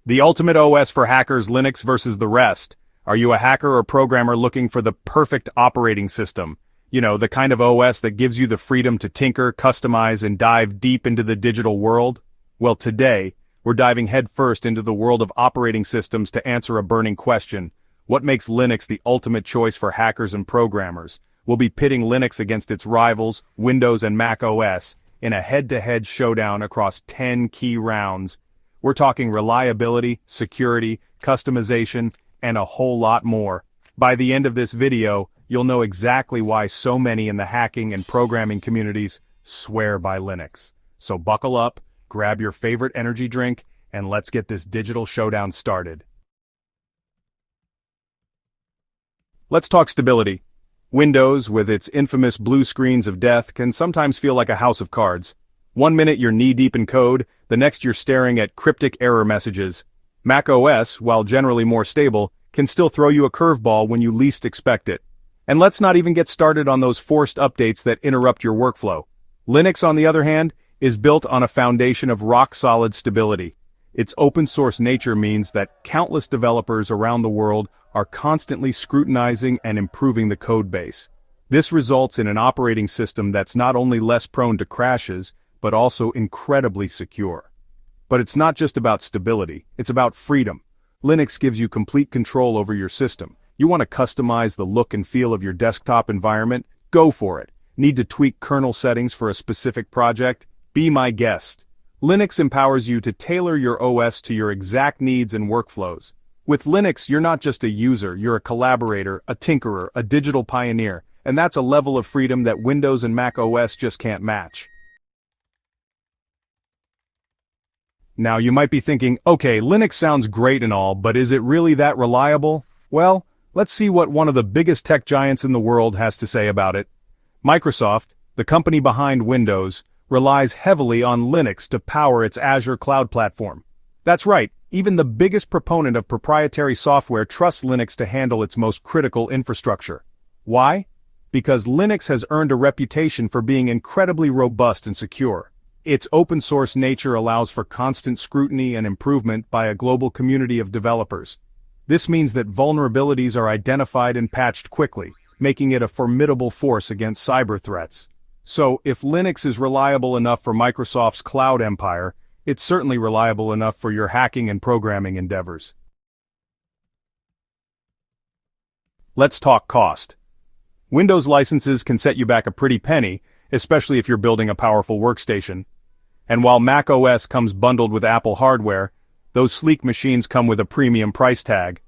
The ultimate OS for hackers, Linux versus the rest. Are you a hacker or programmer looking for the perfect operating system? You know, the kind of OS that gives you the freedom to tinker, customize, and dive deep into the digital world? Well, today, we're diving headfirst into the world of operating systems to answer a burning question. What makes Linux the ultimate choice for hackers and programmers? We'll be pitting Linux against its rivals, Windows and Mac OS, in a head-to-head showdown across 10 key rounds. We're talking reliability, security, customization, and a whole lot more. By the end of this video, you'll know exactly why so many in the hacking and programming communities swear by Linux. So buckle up, grab your favorite energy drink, and let's get this digital showdown started. Let's talk stability. Windows, with its infamous blue screens of death, can sometimes feel like a house of cards. One minute you're knee-deep in code, the next you're staring at cryptic error messages. Mac OS, while generally more stable, can still throw you a curveball when you least expect it. And let's not even get started on those forced updates that interrupt your workflow. Linux, on the other hand, is built on a foundation of rock-solid stability. Its open-source nature means that countless developers around the world are constantly scrutinizing and improving the code base. This results in an operating system that's not only less prone to crashes, but also incredibly secure. But it's not just about stability, it's about freedom. Linux gives you complete control over your system. You want to customize the look and feel of your desktop environment? Go for it. Need to tweak kernel settings for a specific project? Be my guest. Linux empowers you to tailor your OS to your exact needs and workflows. With Linux, you're not just a user, you're a collaborator, a tinkerer, a digital pioneer, and that's a level of freedom that Windows and Mac OS just can't match. Now you might be thinking, okay, Linux sounds great and all, but is it really that reliable? Well, let's see what one of the biggest tech giants in the world has to say about it. Microsoft, the company behind Windows, relies heavily on Linux to power its Azure cloud platform. That's right, even the biggest proponent of proprietary software trusts Linux to handle its most critical infrastructure. Why? Because Linux has earned a reputation for being incredibly robust and secure. Its open-source nature allows for constant scrutiny and improvement by a global community of developers. This means that vulnerabilities are identified and patched quickly, making it a formidable force against cyber threats. So, if Linux is reliable enough for Microsoft's cloud empire, it's certainly reliable enough for your hacking and programming endeavors. Let's talk cost. Windows licenses can set you back a pretty penny, especially if you're building a powerful workstation. And while Mac OS comes bundled with Apple hardware, those sleek machines come with a premium price tag.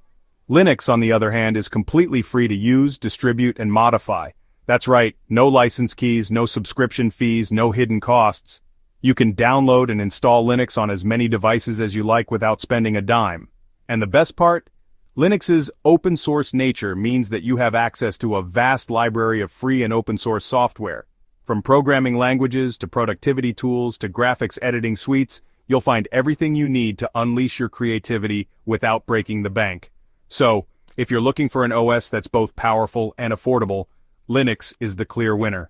Linux, on the other hand, is completely free to use, distribute, and modify. That's right, no license keys, no subscription fees, no hidden costs. You can download and install Linux on as many devices as you like without spending a dime. And the best part? Linux's open-source nature means that you have access to a vast library of free and open-source software. From programming languages to productivity tools to graphics editing suites, you'll find everything you need to unleash your creativity without breaking the bank. So, if you're looking for an OS that's both powerful and affordable, Linux is the clear winner.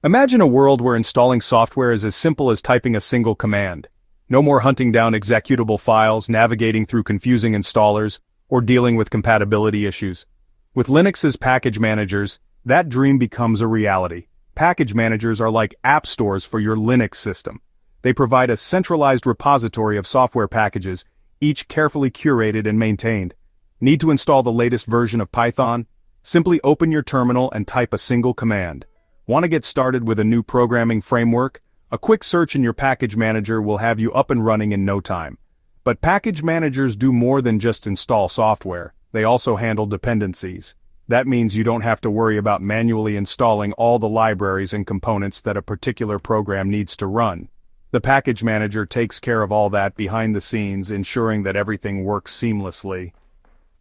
Imagine a world where installing software is as simple as typing a single command. No more hunting down executable files, navigating through confusing installers, or dealing with compatibility issues. With Linux's package managers, that dream becomes a reality. Package managers are like app stores for your Linux system. They provide a centralized repository of software packages, each carefully curated and maintained. Need to install the latest version of Python? Simply open your terminal and type a single command. Want to get started with a new programming framework? A quick search in your package manager will have you up and running in no time. But package managers do more than just install software. They also handle dependencies. That means you don't have to worry about manually installing all the libraries and components that a particular program needs to run. The package manager takes care of all that behind the scenes, ensuring that everything works seamlessly.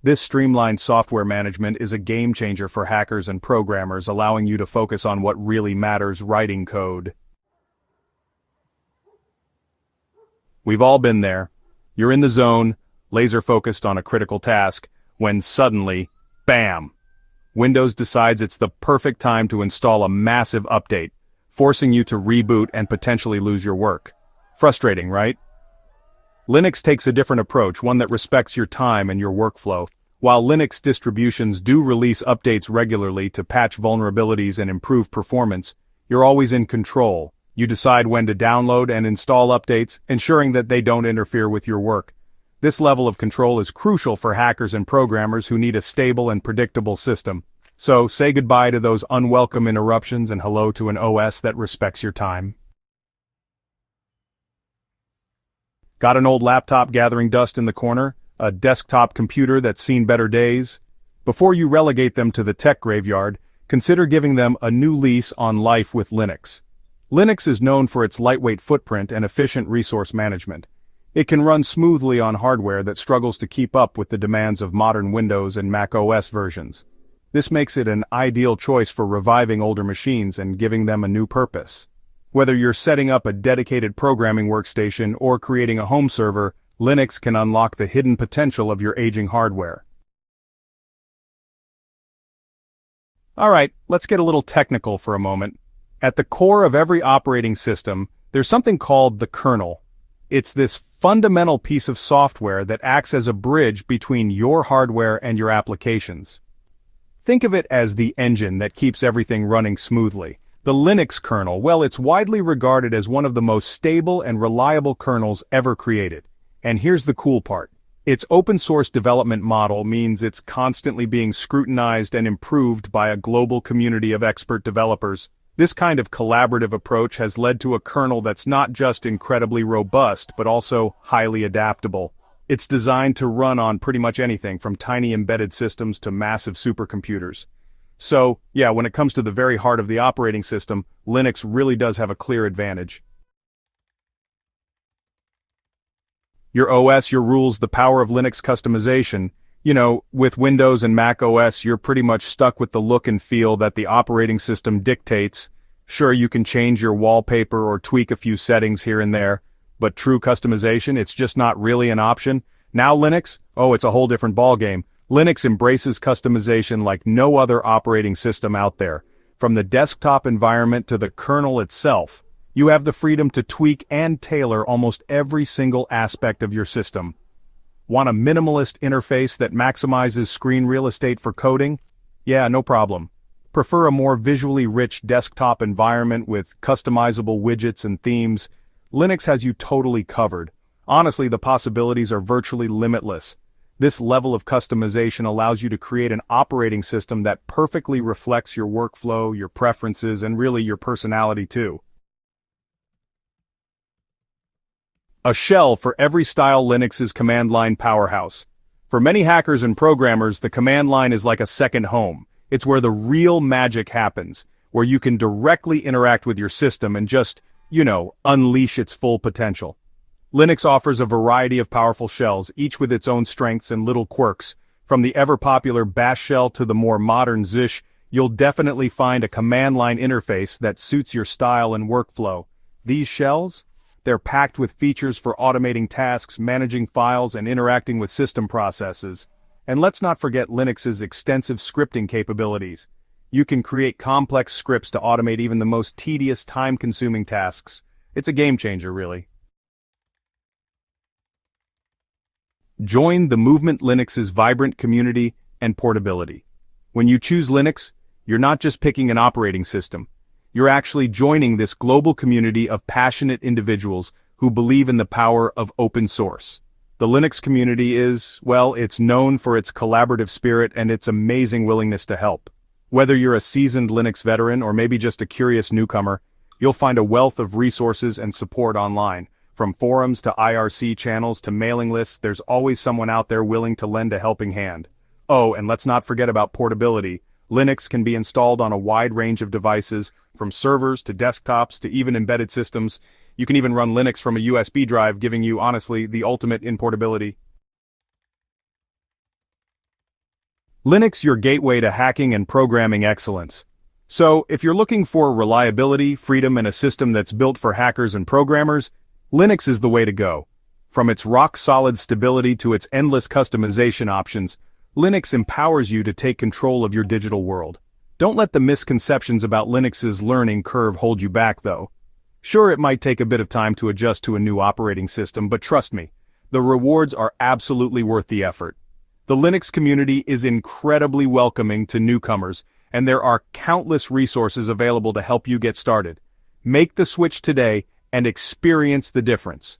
This streamlined software management is a game changer for hackers and programmers, allowing you to focus on what really matters: writing code. We've all been there. You're in the zone, laser-focused on a critical task, when suddenly, bam! Windows decides it's the perfect time to install a massive update, forcing you to reboot and potentially lose your work. Frustrating, right? Linux takes a different approach, one that respects your time and your workflow. While Linux distributions do release updates regularly to patch vulnerabilities and improve performance, you're always in control. You decide when to download and install updates, ensuring that they don't interfere with your work. This level of control is crucial for hackers and programmers who need a stable and predictable system. So, say goodbye to those unwelcome interruptions and hello to an OS that respects your time. Got an old laptop gathering dust in the corner? A desktop computer that's seen better days? Before you relegate them to the tech graveyard, consider giving them a new lease on life with Linux. Linux is known for its lightweight footprint and efficient resource management. It can run smoothly on hardware that struggles to keep up with the demands of modern Windows and Mac OS versions. This makes it an ideal choice for reviving older machines and giving them a new purpose. Whether you're setting up a dedicated programming workstation or creating a home server, Linux can unlock the hidden potential of your aging hardware. Alright, let's get a little technical for a moment. At the core of every operating system, there's something called the kernel. It's this fundamental piece of software that acts as a bridge between your hardware and your applications. Think of it as the engine that keeps everything running smoothly. The Linux kernel, well, it's widely regarded as one of the most stable and reliable kernels ever created. And here's the cool part. Its open-source development model means it's constantly being scrutinized and improved by a global community of expert developers. This kind of collaborative approach has led to a kernel that's not just incredibly robust, but also highly adaptable. It's designed to run on pretty much anything from tiny embedded systems to massive supercomputers. So, yeah, when it comes to the very heart of the operating system, Linux really does have a clear advantage. Your OS, your rules, the power of Linux customization. You know, with Windows and Mac OS, you're pretty much stuck with the look and feel that the operating system dictates. Sure, you can change your wallpaper or tweak a few settings here and there, but true customization, it's just not really an option. Now Linux? Oh, it's a whole different ballgame. Linux embraces customization like no other operating system out there. From the desktop environment to the kernel itself, you have the freedom to tweak and tailor almost every single aspect of your system. Want a minimalist interface that maximizes screen real estate for coding? Yeah, no problem. Prefer a more visually rich desktop environment with customizable widgets and themes? Linux has you totally covered. Honestly, the possibilities are virtually limitless. This level of customization allows you to create an operating system that perfectly reflects your workflow, your preferences, and really your personality too. A shell for every style. Linux's command line powerhouse. For many hackers and programmers, the command line is like a second home. It's where the real magic happens, where you can directly interact with your system and just, unleash its full potential. Linux offers a variety of powerful shells, each with its own strengths and little quirks. From the ever-popular Bash shell to the more modern Zish, you'll definitely find a command line interface that suits your style and workflow. These shells? They're packed with features for automating tasks, managing files, and interacting with system processes. And let's not forget Linux's extensive scripting capabilities. You can create complex scripts to automate even the most tedious, time-consuming tasks. It's a game changer, really. Join the movement. Linux's vibrant community and portability. When you choose Linux, you're not just picking an operating system. You're actually joining this global community of passionate individuals who believe in the power of open source. The Linux community is, well, it's known for its collaborative spirit and its amazing willingness to help. Whether you're a seasoned Linux veteran or maybe just a curious newcomer, you'll find a wealth of resources and support online. From forums to IRC channels to mailing lists, there's always someone out there willing to lend a helping hand. Oh, and let's not forget about portability. Linux can be installed on a wide range of devices, from servers to desktops to even embedded systems. You can even run Linux from a USB drive, giving you, honestly, the ultimate in portability. Linux, your gateway to hacking and programming excellence. So, if you're looking for reliability, freedom, and a system that's built for hackers and programmers, Linux is the way to go. From its rock-solid stability to its endless customization options, Linux empowers you to take control of your digital world. Don't let the misconceptions about Linux's learning curve hold you back, though. Sure, it might take a bit of time to adjust to a new operating system, but trust me, the rewards are absolutely worth the effort. The Linux community is incredibly welcoming to newcomers, and there are countless resources available to help you get started. Make the switch today and experience the difference.